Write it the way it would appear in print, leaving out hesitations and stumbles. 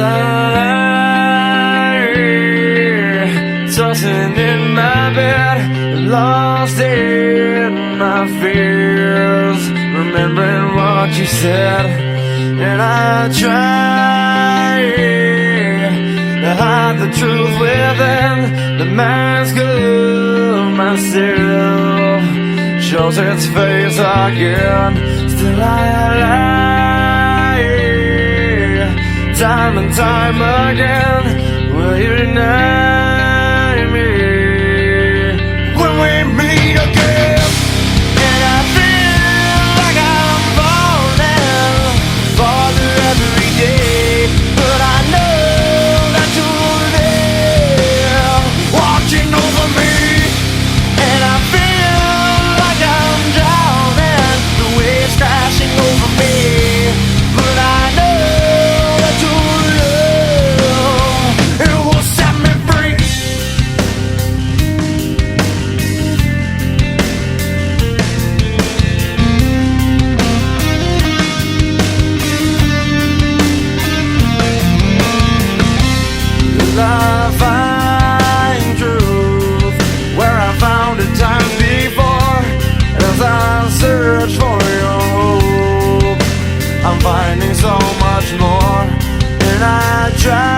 lie, tossing in my bed, lost in my fears, remembering what you said. And I try to hide the truth within the mask of myself, shows its face again. Still I lie, time and time again. Will you deny me when we meet again? And I feel like I'm falling farther every day, but I know that you're there watching over me. And I feel like I'm drowning, the waves crashing over me, but I know that your love, it will set me free. I find truth where I found it times before. As I search for your hope, I'm finding so much more. And I try